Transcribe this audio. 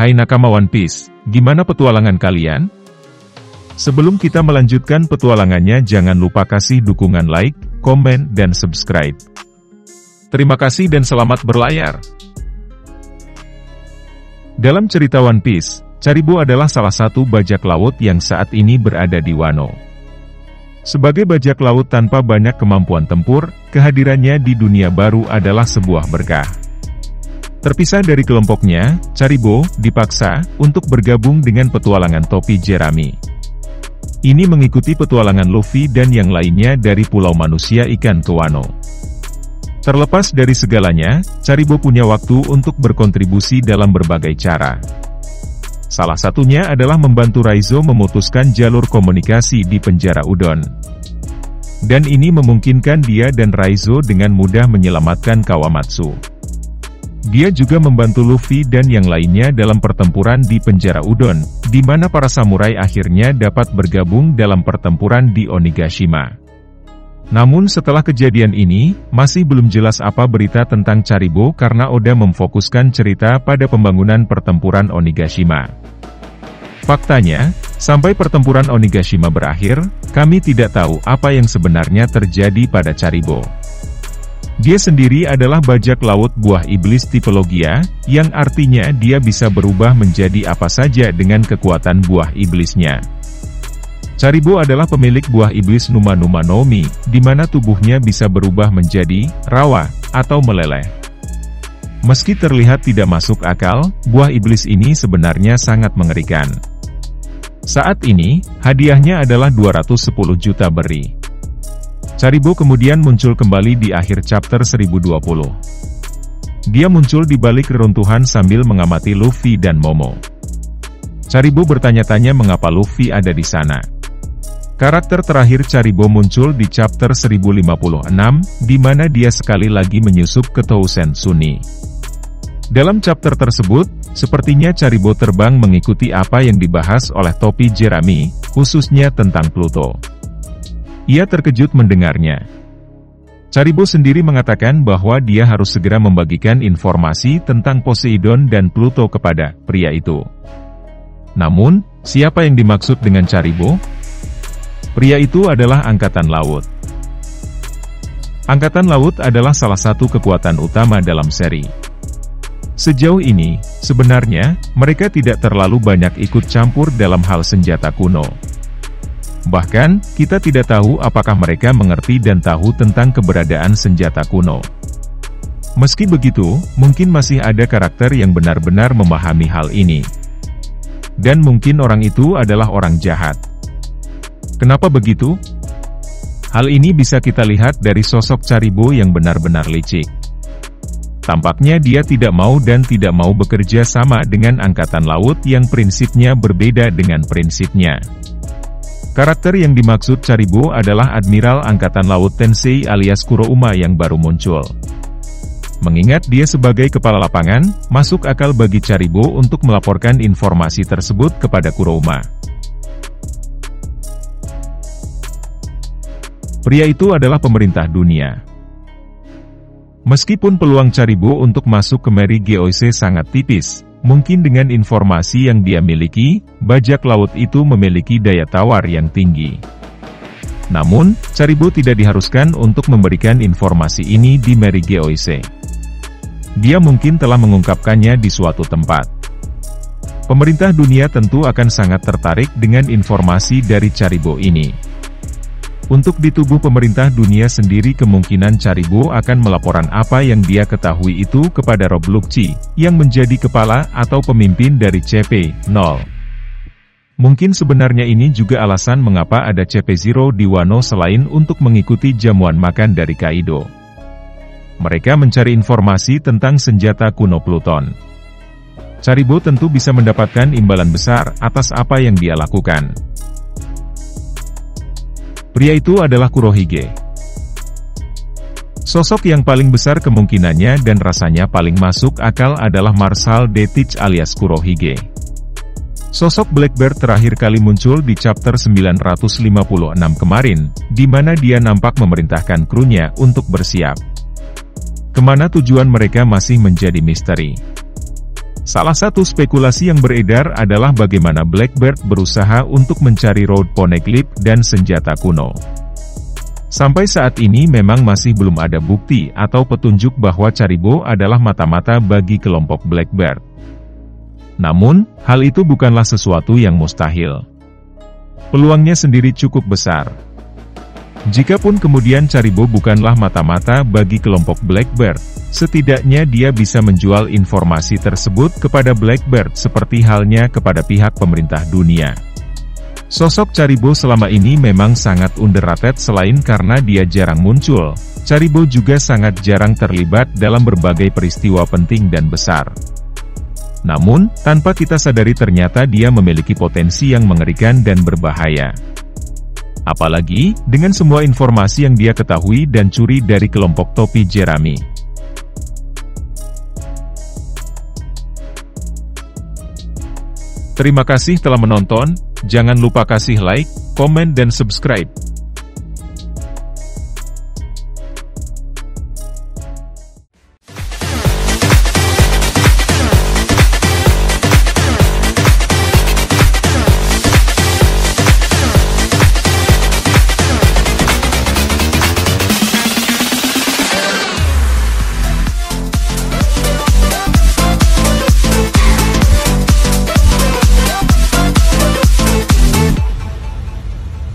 Hai nakama One Piece, gimana petualangan kalian? Sebelum kita melanjutkan petualangannya, jangan lupa kasih dukungan like, komen, dan subscribe. Terima kasih dan selamat berlayar. Dalam cerita One Piece, Charibo adalah salah satu bajak laut yang saat ini berada di Wano. Sebagai bajak laut tanpa banyak kemampuan tempur, kehadirannya di dunia baru adalah sebuah berkah. Terpisah dari kelompoknya, Charibo dipaksa untuk bergabung dengan petualangan topi jerami. Ini mengikuti petualangan Luffy dan yang lainnya dari Pulau Manusia Ikan ke Wano. Terlepas dari segalanya, Charibo punya waktu untuk berkontribusi dalam berbagai cara. Salah satunya adalah membantu Raizo memutuskan jalur komunikasi di penjara Udon. Dan ini memungkinkan dia dan Raizo dengan mudah menyelamatkan Kawamatsu. Dia juga membantu Luffy dan yang lainnya dalam pertempuran di penjara Udon, di mana para samurai akhirnya dapat bergabung dalam pertempuran di Onigashima. Namun setelah kejadian ini, masih belum jelas apa berita tentang Charibo karena Oda memfokuskan cerita pada pembangunan pertempuran Onigashima. Faktanya, sampai pertempuran Onigashima berakhir, kami tidak tahu apa yang sebenarnya terjadi pada Charibo. Dia sendiri adalah bajak laut buah iblis tipe Logia, yang artinya dia bisa berubah menjadi apa saja dengan kekuatan buah iblisnya. Charibo adalah pemilik buah iblis Numa Numa no Mi, di mana tubuhnya bisa berubah menjadi rawa atau meleleh. Meski terlihat tidak masuk akal, buah iblis ini sebenarnya sangat mengerikan. Saat ini, hadiahnya adalah 210 juta beri. Charibo kemudian muncul kembali di akhir chapter 1020. Dia muncul di balik reruntuhan sambil mengamati Luffy dan Momo. Charibo bertanya-tanya mengapa Luffy ada di sana. Karakter terakhir Charibo muncul di chapter 1056, di mana dia sekali lagi menyusup ke Tousen Sunny. Dalam chapter tersebut, sepertinya Charibo terbang mengikuti apa yang dibahas oleh topi jerami, khususnya tentang Pluto. Ia terkejut mendengarnya. Charibo sendiri mengatakan bahwa dia harus segera membagikan informasi tentang Poseidon dan Pluto kepada pria itu. Namun, siapa yang dimaksud dengan Charibo? Pria itu adalah Angkatan Laut. Angkatan Laut adalah salah satu kekuatan utama dalam seri. Sejauh ini, sebenarnya, mereka tidak terlalu banyak ikut campur dalam hal senjata kuno. Bahkan, kita tidak tahu apakah mereka mengerti dan tahu tentang keberadaan senjata kuno. Meski begitu, mungkin masih ada karakter yang benar-benar memahami hal ini. Dan mungkin orang itu adalah orang jahat. Kenapa begitu? Hal ini bisa kita lihat dari sosok Charibo yang benar-benar licik. Tampaknya dia tidak mau dan tidak mau bekerja sama dengan Angkatan Laut yang prinsipnya berbeda dengan prinsipnya. Karakter yang dimaksud Charibo adalah Admiral Angkatan Laut Tensei alias Kurouma yang baru muncul. Mengingat dia sebagai kepala lapangan, masuk akal bagi Charibo untuk melaporkan informasi tersebut kepada Kurouma. Pria itu adalah pemerintah dunia. Meskipun peluang Charibo untuk masuk ke Mary Geoise sangat tipis, mungkin dengan informasi yang dia miliki, bajak laut itu memiliki daya tawar yang tinggi. Namun, Charibo tidak diharuskan untuk memberikan informasi ini di Mary Geoise. Dia mungkin telah mengungkapkannya di suatu tempat. Pemerintah dunia tentu akan sangat tertarik dengan informasi dari Charibo ini. Untuk di tubuh pemerintah dunia sendiri kemungkinan Charibo akan melaporkan apa yang dia ketahui itu kepada Rob Lucci, yang menjadi kepala atau pemimpin dari CP0. Mungkin sebenarnya ini juga alasan mengapa ada CP0 di Wano selain untuk mengikuti jamuan makan dari Kaido. Mereka mencari informasi tentang senjata kuno Pluton. Charibo tentu bisa mendapatkan imbalan besar atas apa yang dia lakukan. Pria itu adalah Kurohige. Sosok yang paling besar kemungkinannya dan rasanya paling masuk akal adalah Marshal Detich alias Kurohige. Sosok Blackbeard terakhir kali muncul di chapter 956 kemarin, di mana dia nampak memerintahkan krunya untuk bersiap. Kemana tujuan mereka masih menjadi misteri. Salah satu spekulasi yang beredar adalah bagaimana Blackbird berusaha untuk mencari road poneglyph dan senjata kuno. Sampai saat ini memang masih belum ada bukti atau petunjuk bahwa Charybau adalah mata-mata bagi kelompok Blackbird. Namun, hal itu bukanlah sesuatu yang mustahil. Peluangnya sendiri cukup besar. Jikapun kemudian Charybau bukanlah mata-mata bagi kelompok Blackbird, setidaknya dia bisa menjual informasi tersebut kepada Blackbird seperti halnya kepada pihak pemerintah dunia. Sosok Charybau selama ini memang sangat underrated selain karena dia jarang muncul, Charybau juga sangat jarang terlibat dalam berbagai peristiwa penting dan besar. Namun, tanpa kita sadari ternyata dia memiliki potensi yang mengerikan dan berbahaya. Apalagi, dengan semua informasi yang dia ketahui dan curi dari kelompok topi Jerami. Terima kasih telah menonton, jangan lupa kasih like, komen dan subscribe.